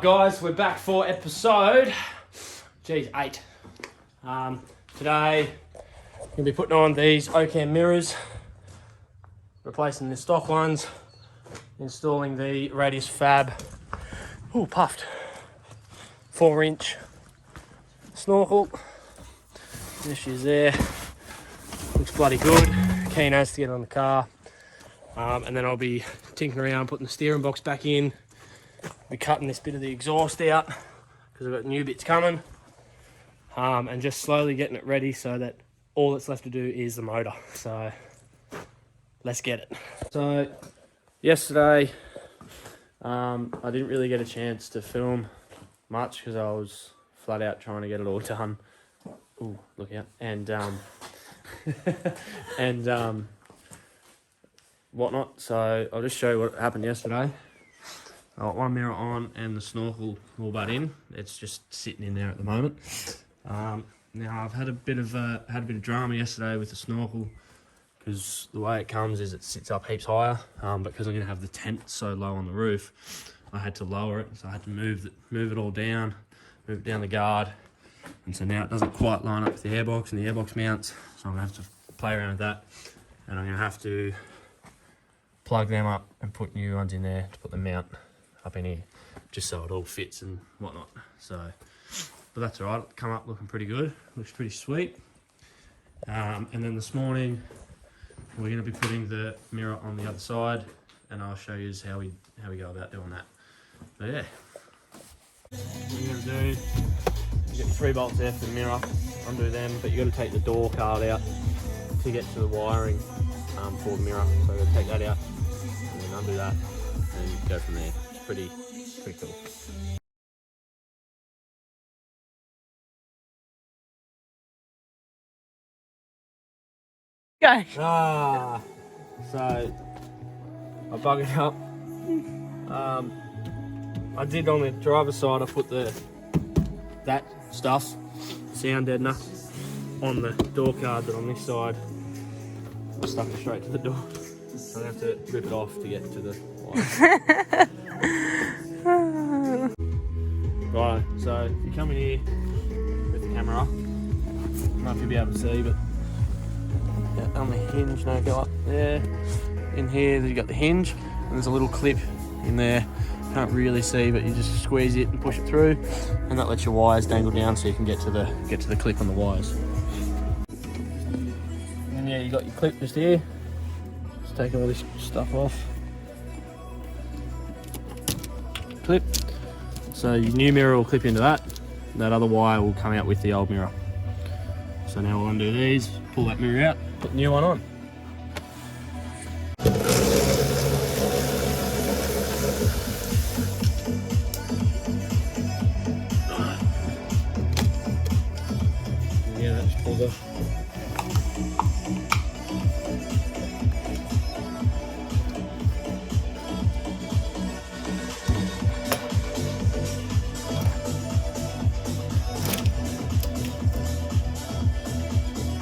guys, we're back for episode 8. Today we'll be putting on these Ocam mirrors, replacing the stock ones, installing the Radius Fab, puffed, 4-inch snorkel. There she is there, looks bloody good, keen as to get on the car. And then I'll be tinkering around putting the steering box back in, be cutting this bit of the exhaust out because I've got new bits coming, and just slowly getting it ready so that all that's left to do is the motor. So let's get it. So yesterday I didn't really get a chance to film much because I was flat out trying to get it all done. Ooh, look out. And whatnot. So I'll just show you what happened yesterday. I got one mirror on and the snorkel all but in. It's just sitting in there at the moment. Now I've had a bit of drama yesterday with the snorkel because the way it comes is it sits up heaps higher. But because I'm going to have the tent so low on the roof, I had to lower it. So I had to move it all down, move it down the guard. And so now it doesn't quite line up with the airbox and the airbox mounts. So I'm going to have to play around with that. And I'm going to have to plug them up and put new ones in there to put the mount up in here, just so it all fits and whatnot. So, but that's all right. It'll come up looking pretty good. Looks pretty sweet. And then this morning we're going to be putting the mirror on the other side, and I'll show you how we go about doing that. But yeah, what you're going to do, you get your 3 bolts there for the mirror. Undo them, but you got to take the door card out to get to the wiring for the mirror. So you'll take that out and then undo that, and go from there. It's pretty cool. Go. So I buggered up. I did on the driver's side, I put that stuff, sound deadener, on the door card, but on this side I stuck it straight to the door. So I have to rip it off to get to the wire. Right, so if you come in here with the camera, I don't know if you'll be able to see, but on the hinge, no, go up there. In here, you've got the hinge, and there's a little clip in there. Can't really see, but you just squeeze it and push it through, and that lets your wires dangle down so you can get to the clip on the wires. And yeah, you got your clip just here. Just take all this stuff off. Clip. So your new mirror will clip into that. That other wire will come out with the old mirror. So now we'll undo these, pull that mirror out, put the new one on. Yeah, that just pulls off.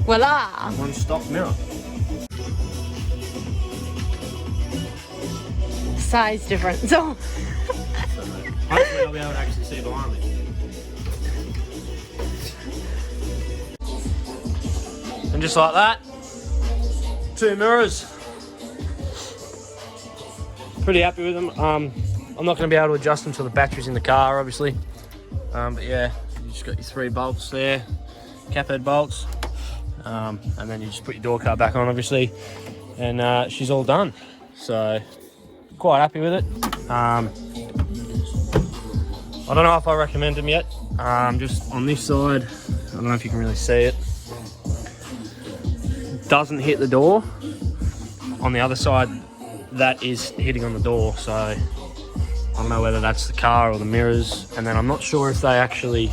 Voila! One stock mirror. Size difference. So Hopefully I'll be able to actually see behind me. And just like that, 2 mirrors. Pretty happy with them. I'm not going to be able to adjust them till the battery's in the car, obviously. But yeah, you just got your 3 bolts there, cap head bolts. And then you just put your door card back on, obviously, and she's all done. So quite happy with it. I don't know if I recommend them yet. Just on this side, I don't know if you can really see it. Doesn't hit the door. On the other side, that is hitting on the door. So I don't know whether that's the car or the mirrors. And then I'm not sure if they actually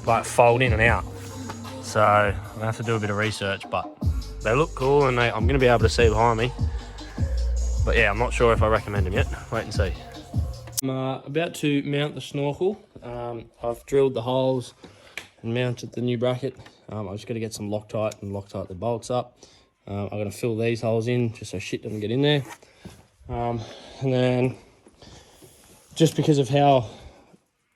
like fold in and out. So I'm gonna have to do a bit of research, but they look cool, and I'm gonna be able to see behind me. But yeah, I'm not sure if I recommend them yet. Wait and see. I'm about to mount the snorkel. I've drilled the holes and mounted the new bracket. I've just got to get some Loctite and Loctite the bolts up. I'm going to fill these holes in just so shit doesn't get in there. And then just because of how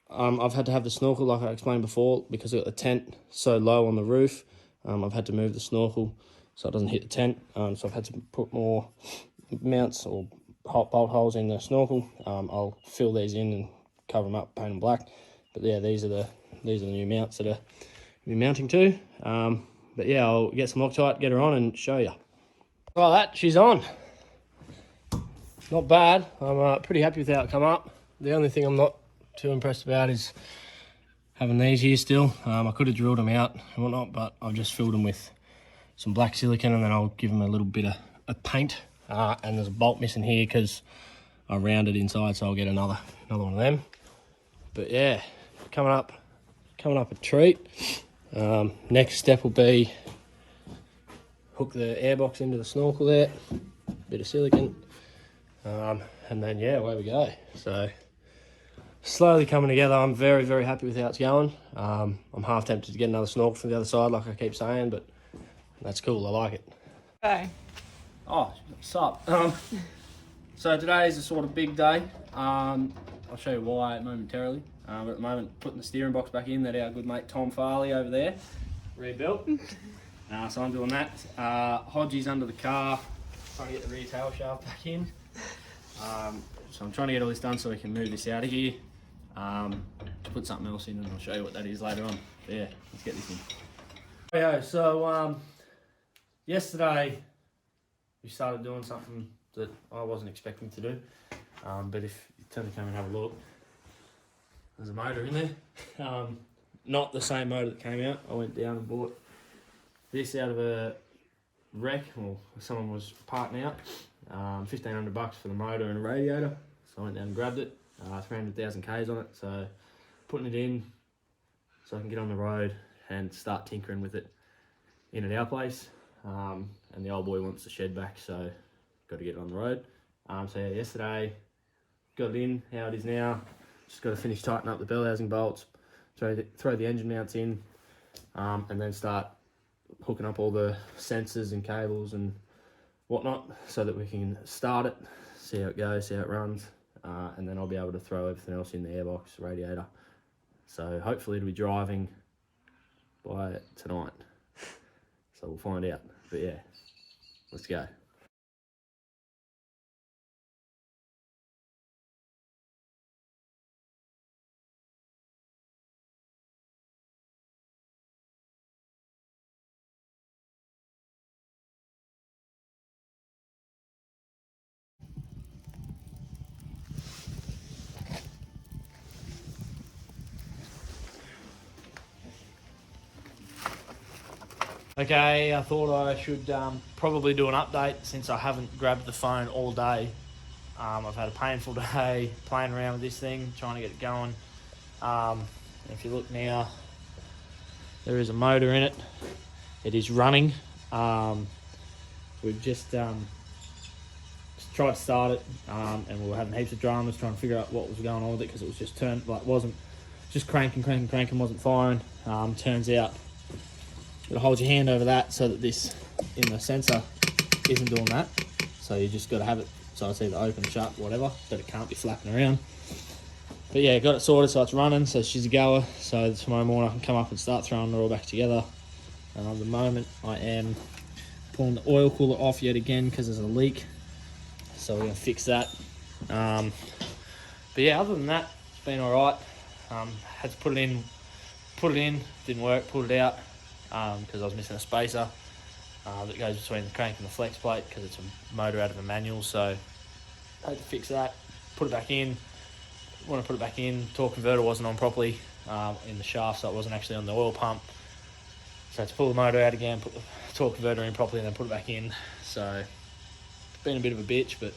I've had to have the snorkel, like I explained before, because I've got the tent so low on the roof. I've had to move the snorkel so it doesn't hit the tent. So I've had to put more mounts or hot bolt holes in the snorkel. I'll fill these in and cover them up, paint them black. But yeah, these are the new mounts that are be mounting to. But yeah, I'll get some Loctite, get her on, and show you. Like that, she's on. Not bad. I'm pretty happy with how it come up. The only thing I'm not too impressed about is having these here still. I could have drilled them out and whatnot, but I've just filled them with some black silicone, and then I'll give them a little bit of paint. And there's a bolt missing here because I rounded inside, so I'll get another one of them. But yeah, coming up a treat. Next step will be hook the airbox into the snorkel there, bit of silicone, and then yeah, away we go. So slowly coming together. I'm very, very happy with how it's going. I'm half tempted to get another snorkel from the other side, like I keep saying, but that's cool. I like it. Okay. Oh, what's up? So today is a sort of big day. I'll show you why momentarily. But at the moment, putting the steering box back in that our good mate Tom Farley over there rebuilt. So I'm doing that. Hodgie's under the car, trying to get the rear tail shaft back in. So I'm trying to get all this done so we can move this out of here. Put something else in, and I'll show you what that is later on. But yeah, let's get this in. Okay, so yesterday we started doing something that I wasn't expecting to do. But if you turn the camera and have a look, there's a motor in there. Not the same motor that came out. I went down and bought this out of a wreck, or someone was parting out. $1,500 for the motor and a radiator. So I went down and grabbed it. 300,000 Ks on it. So putting it in so I can get on the road and start tinkering with it in at our place. And the old boy wants the shed back, so got to get it on the road. So yeah, yesterday got it in how it is now. Just got to finish tightening up the bell housing bolts, throw the engine mounts in, and then start hooking up all the sensors and cables and whatnot so that we can start it, see how it goes, see how it runs, and then I'll be able to throw everything else in the airbox, radiator. So hopefully it'll be driving by tonight. So we'll find out. But yeah, let's go. Okay, I thought I should probably do an update since I haven't grabbed the phone all day. I've had a painful day playing around with this thing, trying to get it going. If you look now, there is a motor in it. It is running. We've just tried to start it, and we were having heaps of dramas trying to figure out what was going on with it because it was just wasn't just cranking, wasn't firing. Turns out, you gotta hold your hand over that so that this in the sensor isn't doing that. So you just gotta have it so it's either open, shut, whatever, but it can't be flapping around. But yeah, got it sorted so it's running, so she's a goer. So tomorrow morning I can come up and start throwing it all back together. At the moment I am pulling the oil cooler off yet again because there's a leak. So we're gonna fix that. But yeah, other than that, it's been alright. Had to put it in, didn't work, pulled it out. Because I was missing a spacer that goes between the crank and the flex plate because it's a motor out of a manual. So I had to fix that, put it back in. When I put it back in, torque converter wasn't on properly in the shaft, so it wasn't actually on the oil pump. So I had to pull the motor out again, put the torque converter in properly, and then put it back in. So it's been a bit of a bitch, but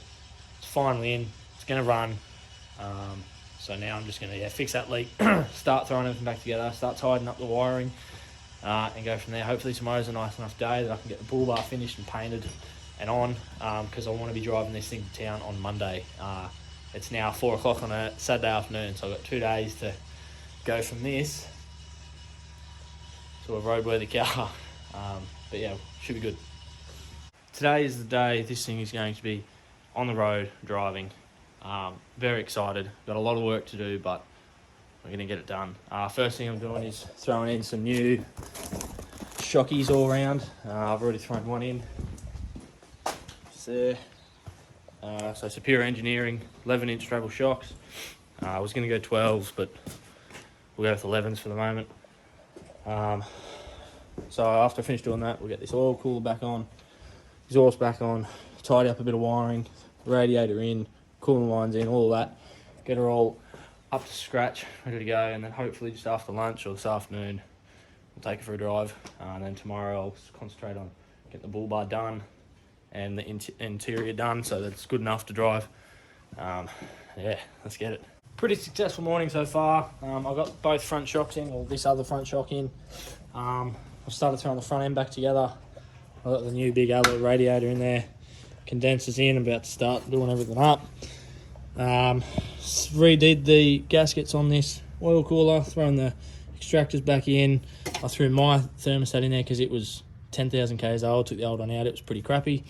it's finally in. It's going to run. So now I'm just going to fix that leak, start throwing everything back together, start tidying up the wiring. And go from there. Hopefully tomorrow's a nice enough day that I can get the bull bar finished and painted and on, because I want to be driving this thing to town on Monday. It's now 4 o'clock on a Saturday afternoon, so I've got 2 days to go from this to a roadworthy car. But yeah, should be good. Today is the day this thing is going to be on the road driving Very excited. Got a lot of work to do, but we're going to get it done. First thing I'm doing is throwing in some new shockies all around. I've already thrown one in. Just there. So Superior Engineering 11-inch travel shocks. I was going to go 12s, but we'll go with 11s for the moment. So after I finish doing that, we'll get this oil cooler back on, exhaust back on, tidy up a bit of wiring, radiator in, cooling lines in, all of that. Get her all up to scratch, ready to go, and then hopefully just after lunch or this afternoon, we'll take it for a drive. And then tomorrow I'll concentrate on getting the bull bar done and the interior done so that it's good enough to drive. Yeah, let's get it. Pretty successful morning so far. I've got both front shocks in, or this other front shock in. I've started throwing the front end back together. I've got the new big alloy radiator in there. Condensers in, about to start doing everything up. Redid the gaskets on this oil cooler, throwing the extractors back in. I threw my thermostat in there because it was 10,000 k's old. Took the old one out, it was pretty crappy.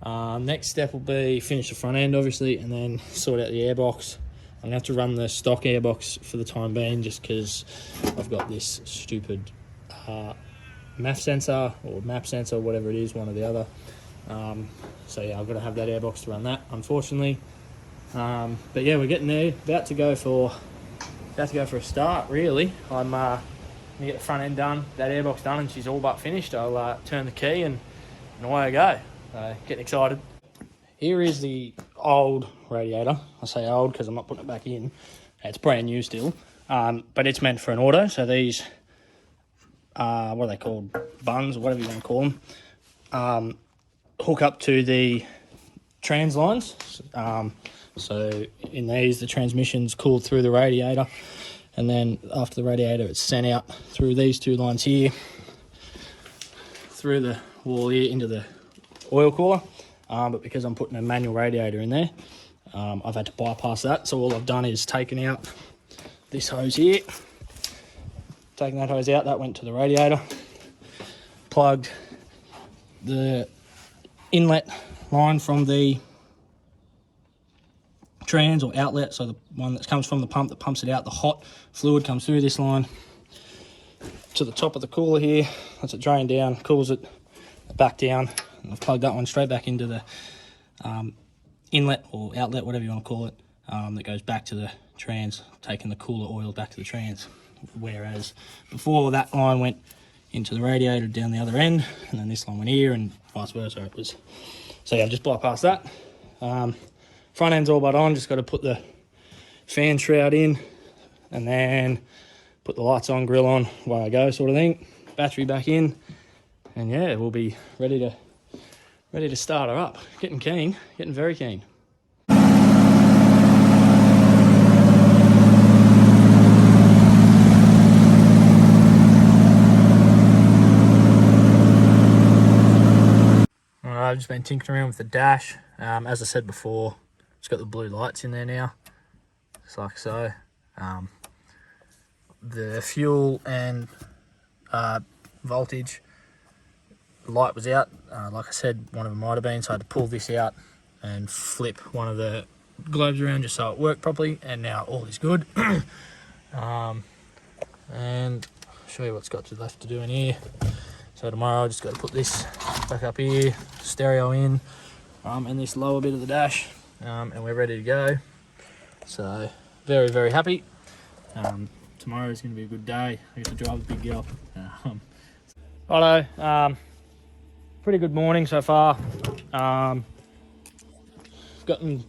Next step will be finish the front end obviously, and then sort out the airbox. I'm going to have to run the stock airbox for the time being just because I've got this stupid MAF sensor or map sensor, whatever it is, one or the other. So yeah, I've got to have that airbox to run that, unfortunately. But yeah, we're getting there. About to go for a start. Really, I'm gonna get the front end done, that airbox done, and she's all but finished. I'll turn the key and away I go. Getting excited. Here is the old radiator. I say old because I'm not putting it back in. It's brand new still, but it's meant for an auto. So these, what are they called? Bungs, or whatever you want to call them, hook up to the trans lines. So in these, the transmission's cooled through the radiator, and then after the radiator, it's sent out through these two lines here, through the wall here into the oil cooler. But because I'm putting a manual radiator in there, I've had to bypass that. So all I've done is taken out this hose here, taken that hose out, that went to the radiator, plugged the inlet line from the trans or outlet, so the one that comes from the pump that pumps it out, the hot fluid comes through this line to the top of the cooler here, lets it drain down, cools it back down, and I've plugged that one straight back into the inlet or outlet, whatever you want to call it, that goes back to the trans, taking the cooler oil back to the trans. Whereas before, that line went into the radiator down the other end, and then this line went here, and vice versa. So yeah, I've just bypassed that. Front end's all but on, just got to put the fan shroud in, and then put the lights on, grill on, away I go, sort of thing. Battery back in, and yeah, we'll be ready to start her up. Getting keen, getting very keen. I've just been tinkering around with the dash. As I said before, it's got the blue lights in there now, just like so. The fuel and voltage light was out. Like I said, one of them might have been, so I had to pull this out and flip one of the globes around just so it worked properly, and now all is good. And I'll show you what's got left to do in here. So tomorrow I just got to put this back up here, stereo in, and this lower bit of the dash, and we're ready to go. So very, very happy. Tomorrow is going to be a good day. I get to drive the big girl. Righto, pretty good morning so far. Gotten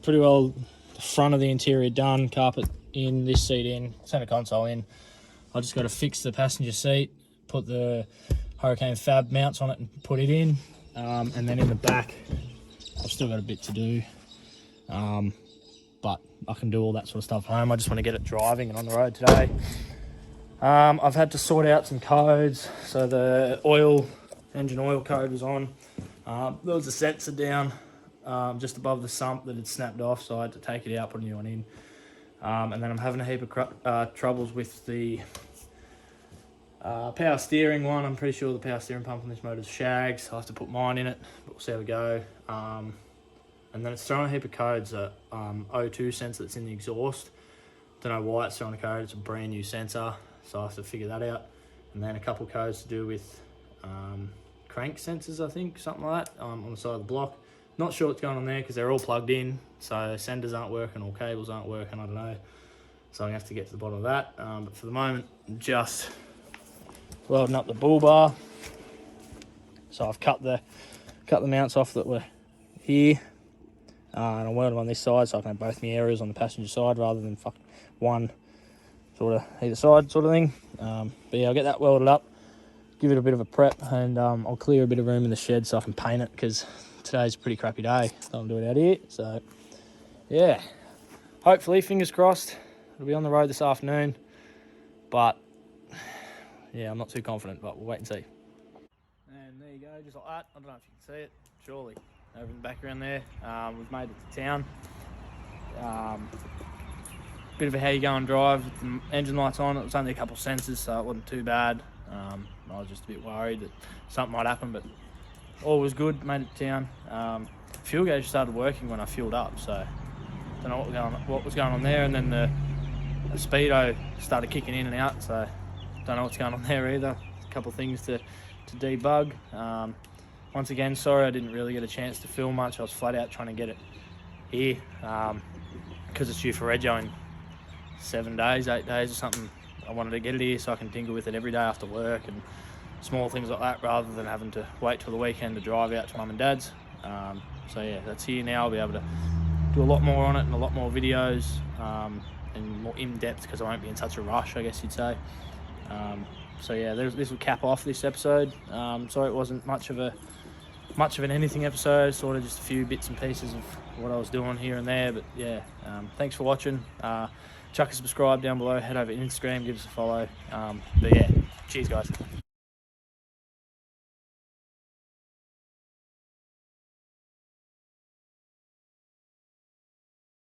pretty well the front of the interior done, carpet in, this seat in, centre console in. I just got to fix the passenger seat, put the Hurricane Fab mounts on it and put it in, and then in the back I've still got a bit to do, but I can do all that sort of stuff at home. I just want to get it driving and on the road today. I've had to sort out some codes. So the engine oil code was on. There was a sensor down just above the sump that had snapped off, so I had to take it out, put a new one in. And then I'm having a heap of troubles with the power steering one. I'm pretty sure the power steering pump on this motor is shagged, so I have to put mine in it, but we'll see how we go. and then it's throwing a heap of codes, a O2 sensor that's in the exhaust. Don't know why it's throwing a code, it's a brand new sensor, so I have to figure that out. And then a couple of codes to do with crank sensors, I think, something like that, on the side of the block. Not sure what's going on there because they're all plugged in, so senders aren't working or cables aren't working, I don't know. So I'm going to have to get to the bottom of that. But for the moment, I'm just welding up the bull bar. So I've cut the mounts off that were here, and I'm welding them on this side so I can have both my areas on the passenger side rather than one sort of either side sort of thing. But yeah, I'll get that welded up, give it a bit of a prep, and I'll clear a bit of room in the shed so I can paint it because today's a pretty crappy day. Don't do it out here. So yeah, hopefully, fingers crossed, it'll be on the road this afternoon. But yeah, I'm not too confident, but we'll wait and see. And there you go, just like that. I don't know if you can see it, surely. Over in the background there, we've made it to town. Bit of a how you go and drive with the engine lights on. It was only a couple of sensors, so it wasn't too bad. I was just a bit worried that something might happen, but all was good. Made it to town. Fuel gauge started working when I fueled up, so don't know what was going on there. And then the speedo started kicking in and out, so don't know what's going on there either. A couple of things to debug. Once again, sorry I didn't really get a chance to film much. I was flat out trying to get it here because it's due for rego in 7 days, 8 days or something. I wanted to get it here so I can tinker with it every day after work and small things like that, rather than having to wait till the weekend to drive out to mum and dad's. So yeah, that's here now. I'll be able to do a lot more on it and a lot more videos, and more in depth because I won't be in such a rush, I guess you'd say. So yeah, this will cap off this episode. Sorry it wasn't much of an anything episode, sort of just a few bits and pieces of what I was doing here and there. But yeah, thanks for watching. Chuck a subscribe down below, head over to Instagram, give us a follow. But yeah, cheers guys.